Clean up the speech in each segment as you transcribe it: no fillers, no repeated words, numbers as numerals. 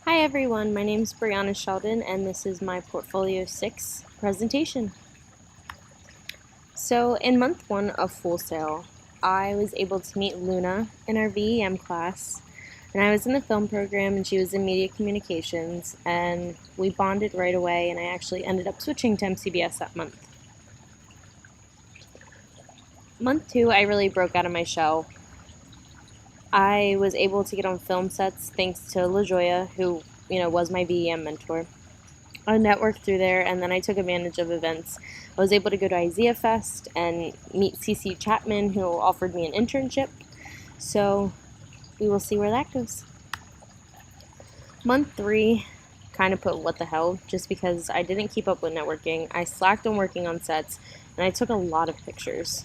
Hi everyone, my name is Brianna Sheldon and this is my Portfolio 6 presentation. So in month 1 of Full Sail, I was able to meet Luna in our VEM class, and I was in the film program and she was in media communications, and we bonded right away, and I actually ended up switching to MCBS that month. Month 2, I really broke out of my shell. I was able to get on film sets thanks to LaJoya, who was my VEM mentor. I networked through there, and then I took advantage of events. I was able to go to Isaiah Fest and meet CC Chapman, who offered me an internship. So we will see where that goes. Month 3 kind of put what the hell, just because I didn't keep up with networking. I slacked on working on sets, and I took a lot of pictures.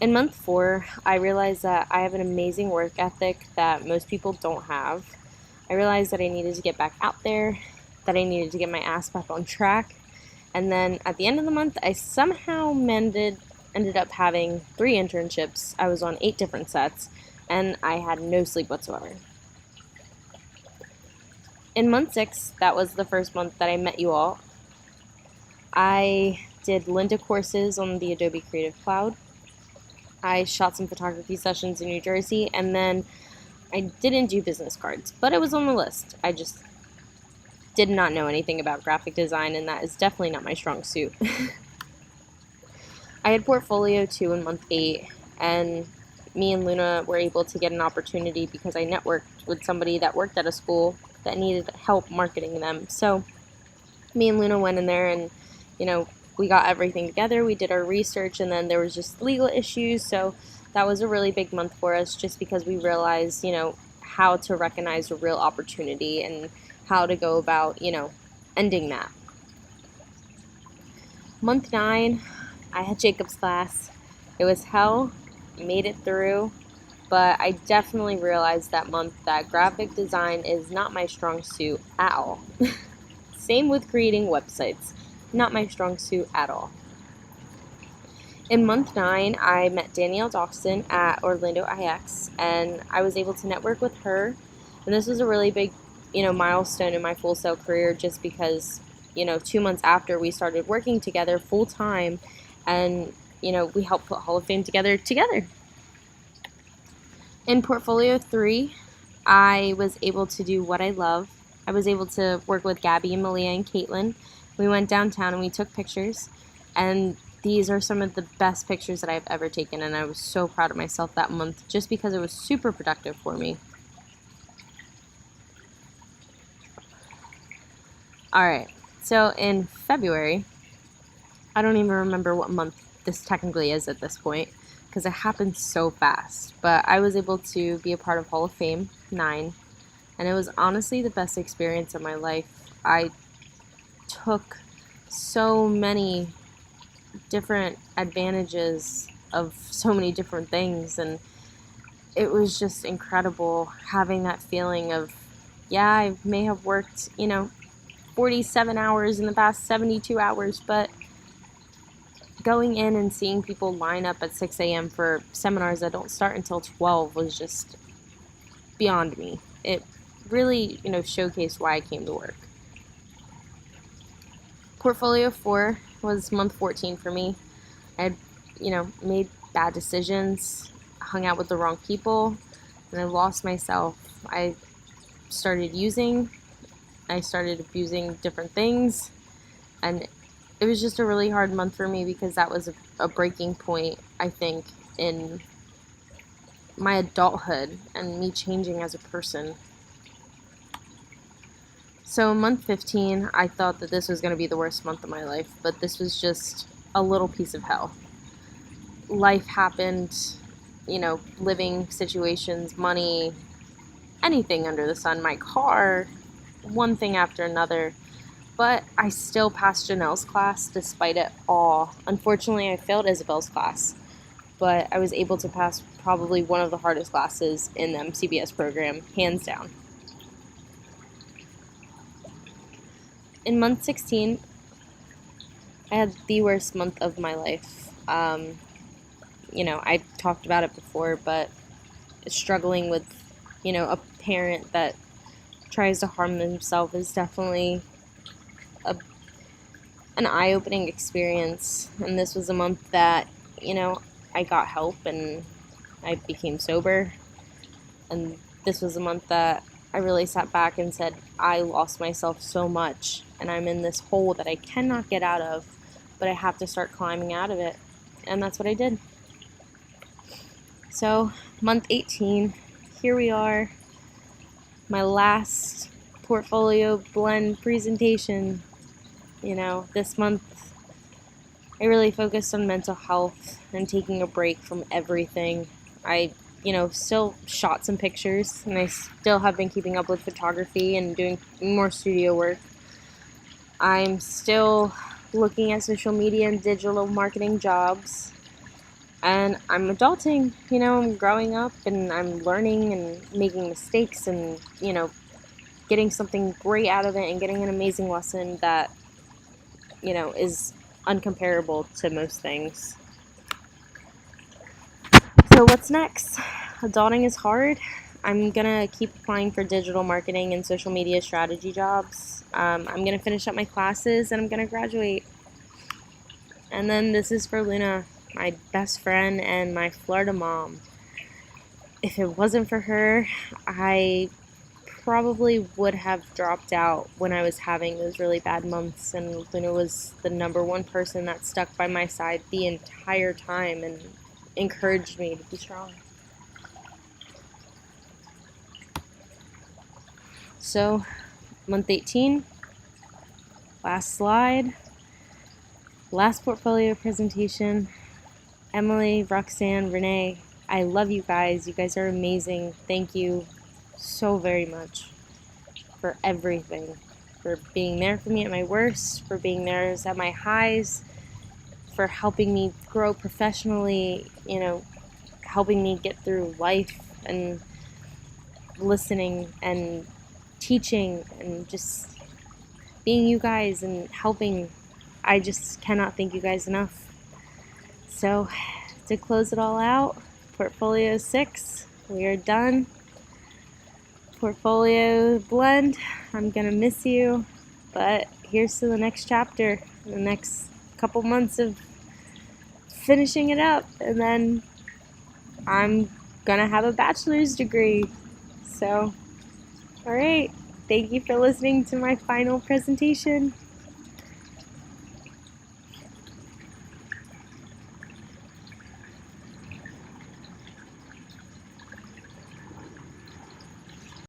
In month 4, I realized that I have an amazing work ethic that most people don't have. I realized that I needed to get back out there, that I needed to get my ass back on track, and then at the end of the month, I somehow ended up having 3 internships. I was on 8 different sets, and I had no sleep whatsoever. In month 6, that was the first month that I met you all. I did Linda courses on the Adobe Creative Cloud. I shot some photography sessions in New Jersey, and then I didn't do business cards, but it was on the list. I just did not know anything about graphic design, and that is definitely not my strong suit. I had Portfolio 2 in month 8, and me and Luna were able to get an opportunity because I networked with somebody that worked at a school that needed help marketing them. So me and Luna went in there and, we got everything together, we did our research, and then there was just legal issues, so that was a really big month for us just because we realized, how to recognize a real opportunity and how to go about, ending that. Month 9, I had Jacob's class. It was hell, made it through, but I definitely realized that month that graphic design is not my strong suit at all. Same with creating websites. Not my strong suit at all. In month 9, I met Danielle Dawson at Orlando IX, and I was able to network with her. And this was a really big, milestone in my Full Sail career, just because, 2 months after we started working together full time, and we helped put Hall of Fame together. In Portfolio 3, I was able to do what I love. I was able to work with Gabby and Malia and Caitlin. We went downtown and we took pictures, and these are some of the best pictures that I've ever taken, and I was so proud of myself that month just because it was super productive for me. Alright, so in February, I don't even remember what month this technically is at this point because it happened so fast, but I was able to be a part of Hall of Fame 9, and it was honestly the best experience of my life. I took so many different advantages of so many different things, and it was just incredible having that feeling of, I may have worked 47 hours in the past 72 hours, but going in and seeing people line up at 6 a.m. for seminars that don't start until 12 was just beyond me. It really showcased why I came to work. Portfolio 4 was month 14 for me. I had, made bad decisions, hung out with the wrong people, and I lost myself. I started abusing different things, and it was just a really hard month for me because that was a breaking point, I think, in my adulthood and me changing as a person. So month 15, I thought that this was going to be the worst month of my life, but this was just a little piece of hell. Life happened, living situations, money, anything under the sun, my car, one thing after another. But I still passed Janelle's class despite it all. Unfortunately, I failed Isabel's class, but I was able to pass probably one of the hardest classes in the MCBS program, hands down. In month 16, I had the worst month of my life. I talked about it before, but struggling with, a parent that tries to harm themselves is definitely an eye-opening experience. And this was a month that, I got help and I became sober. And this was a month that I really sat back and said, I lost myself so much and I'm in this hole that I cannot get out of, but I have to start climbing out of it. And that's what I did. So, month 18, here we are. My last portfolio blend presentation. This month I really focused on mental health and taking a break from everything. I, still shot some pictures and I still have been keeping up with photography and doing more studio work. I'm still looking at social media and digital marketing jobs. And I'm adulting, I'm growing up and I'm learning and making mistakes and, getting something great out of it and getting an amazing lesson that, is uncomparable to most things. So what's next? Adulting is hard. I'm gonna keep applying for digital marketing and social media strategy jobs. I'm gonna finish up my classes and I'm gonna graduate. And then this is for Luna, my best friend and my Florida mom. If it wasn't for her, I probably would have dropped out when I was having those really bad months, and Luna was the number one person that stuck by my side the entire time and encouraged me to be strong. So, month 18, last slide, last portfolio presentation. Emily, Roxanne, Renee, I love you guys. You guys are amazing. Thank you so very much for everything, for being there for me at my worst, for being there at my highs, for helping me grow professionally, helping me get through life and listening and teaching and just being you guys and helping. I just cannot thank you guys enough. So to close it all out, Portfolio 6, we are done. Portfolio blend, I'm gonna miss you, but here's to the next chapter, the next couple months of finishing it up, and then I'm gonna have a bachelor's degree. So, alright, thank you for listening to my final presentation.